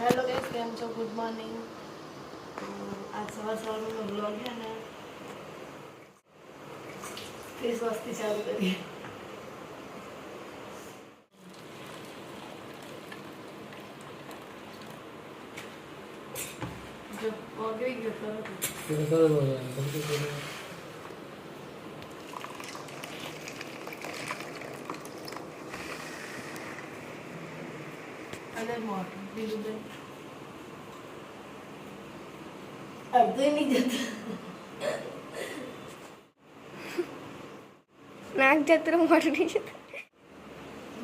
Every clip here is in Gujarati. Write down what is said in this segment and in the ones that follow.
हेलो गाइस, કેમ છો? Good morning. आज સવારનો વ્લોગ है ना, फेस वॉश થી ચાલુ કરીએ। જો ઓગળી ગયો તરત। अगर मॉर्निंग पीलू दे अब तो नहीं जाता नाक जत्र मोट नहीं जाता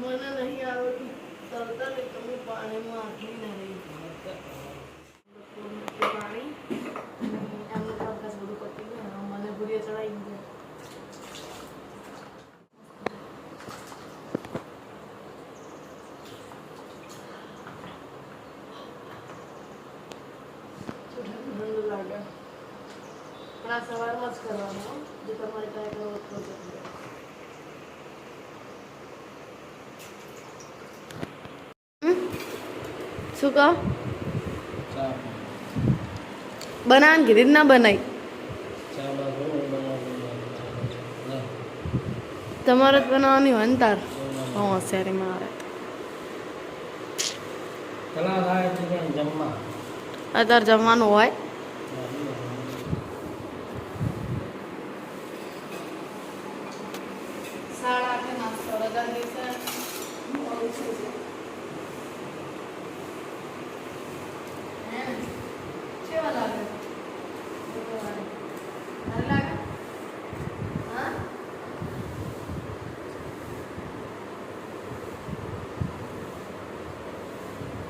મને નહીં આવડતું તરતા ને તો હું પાણીમાં આટલી ના રહી પાણી એમને કામકાજ બધું પતી ગયું મને ભૂરીએ ચડાવી દીધું। લાગે પણ આ સવારમાં જ કરવાનું જે તમારે કાંઈ કરવો તો શું કહો બનાવવાની કીધી ના બનાવી તમારે જ બનાવવાની હોય ને તાર હોશિયારી મારે અત્યારે જમવાનું હોય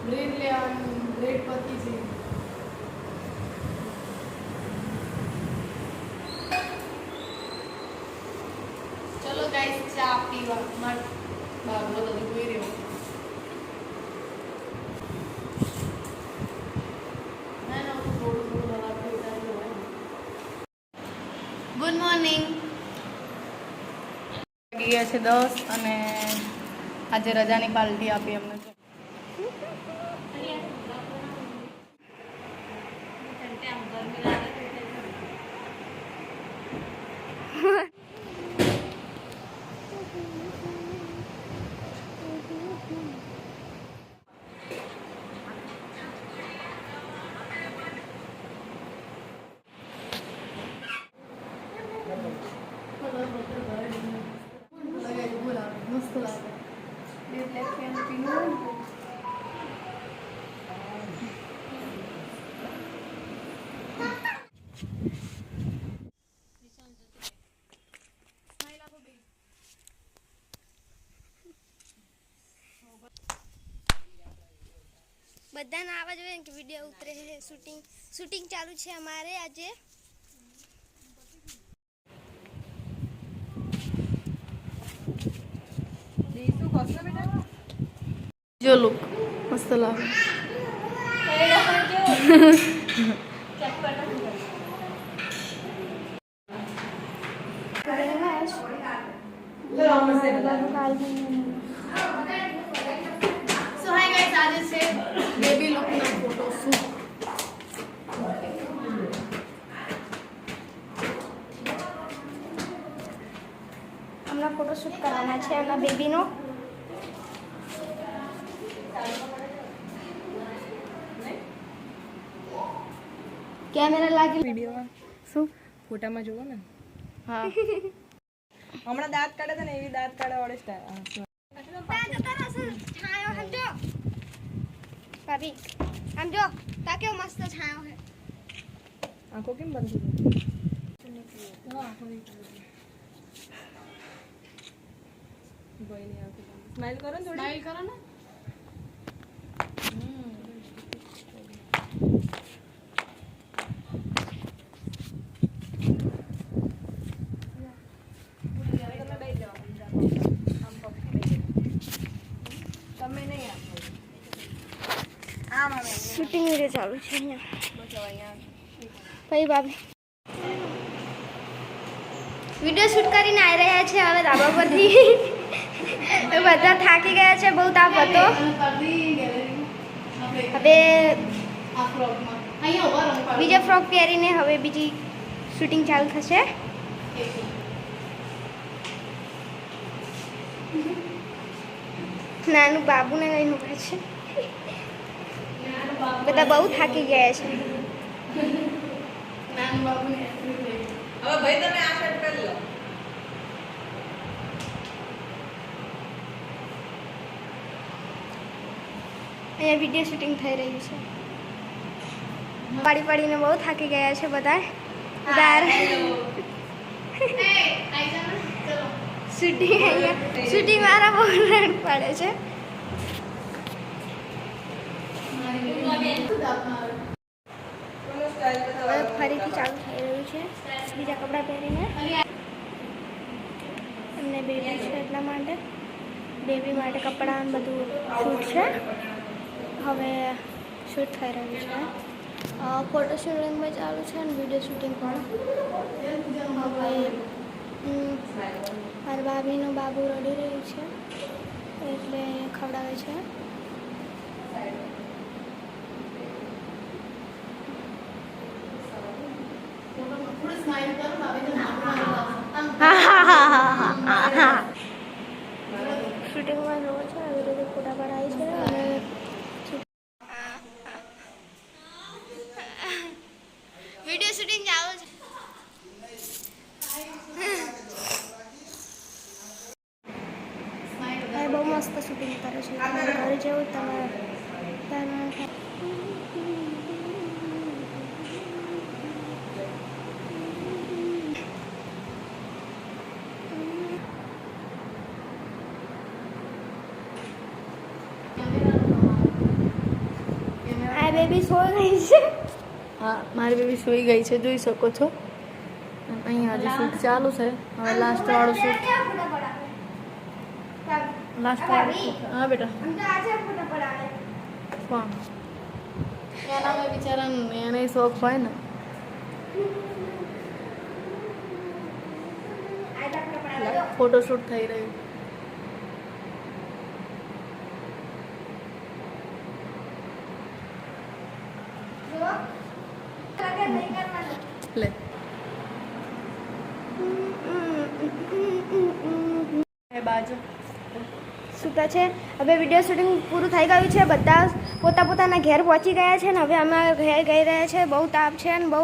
ब्रेड ले ब्रेड पत्ती से चलो गाइस चा पीवा मत बाबू तो कोई रे ना ना थोड़ा थोड़ा लगा के उतार लो। गुड मॉर्निंग ગયા છે 10 અને આજે રજાની પાર્ટી આપી અમને બધાને આવા જોઈએ કે વિડિયો ઉતરે છે શૂટિંગ ચાલુ છે અમારે આજે जो लुक मस्त लागे सो हाय गाइस, आज से बेबी लुक ना फोटो शूट હમણાં ફોટો શૂટ કરવાના છે એમના બેબીનો કેમેરા લાગી વિડીયોમાં શું ફોટામાં જોવો ને हाँ હમણાં દાંત કાઢે છે ને એવી દાંત કાઢા વાળી સ્ટાઈલ છાયો સમજો ભાભી સમજો તા કેવો મસ્ત છાયો છે આંખો કેમ બંધ થઈ ગઈ સ્માઈલ કરો ને થોડી स्माइल करो ना શૂટિંગ વિડિયો ચાલુ છે અહીંયા ભાઈ ભાભી વિડિયો શૂટ કરીને આવી રહ્યા છે હવે ધાબા પરથી બધા થાકી ગયા છે બહુ તાપ હતો હવે આ ફ્રોકમાં અહીંયા ઉભા રહો બીજા ફ્રોક પહેરીને હવે બીજી શૂટિંગ ચાલુ થશે. નાનું બાબુને લઈને ઉભા છે. બધા બહુ થાકી ગયા છે. નાનું બાબુને હવે ભાઈ તમે આ સેટ કરી લો. અહીંયા વિડીયો શૂટિંગ થઈ રહ્યું છે. પાડી પાડીને બહુ થાકી ગયા છે બધા. શૂટિંગ અહીંયા શૂટિંગ વાળા બહુ રડ પાડે છે. કોનો સ્ટાઇલ હવે બતાવો. ફરીથી ચાલુ થઈ રહ્યું છે બીજા કપડાં પહેરીને. એમને બેબી છે એટલા માટે બેબી માટે કપડાં બધું શૂટ છે. હવે શૂટ થઈ રહ્યું છે. ફોટો શૂટિંગ પણ ચાલુ છે અને વિડીયો શૂટિંગ પણ. હવે મારા ભાભીનો બાબુ રડી રહ્યું છે એટલે ખવડાવે છે. થોડી સ્માઈલ કરો હવે તો શૂટિંગમાં જોવો છે આવી રીતે ફોટા પડાય છે અને વિડીયો શૂટિંગ ચાલુ છે. બહુ મસ્ત શૂટિંગ કરે છે. ઘરે જેવું તમે આ બેબી સોઈ ગઈ છે. હા મારી બેબી સૂઈ ગઈ છે જોઈ શકો છો. અહીંયા હજી શૂટ ચાલુ છે. હવે લાસ્ટ વાળું શૂટ લાસ્ટ વાળું શૂટ. હા બેટા પણ એના બિચારા એને શોખ હોય ને ફોટોશૂટ થઈ રહ્યું. લે બાજુ સૂતા છે. હવે વિડીયો શૂટિંગ પૂરું થઈ ગયું છે. બધા પોતાના ઘેર પહોંચી ગયા છે ને હવે અમે ઘેર જઈ રહ્યા છે. બહુ તાપ છે અને બહુ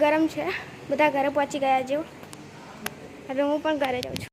ગરમ છે. બધા ઘરે પહોંચી ગયા જેવું. હવે હું પણ ઘરે જાઉં છું.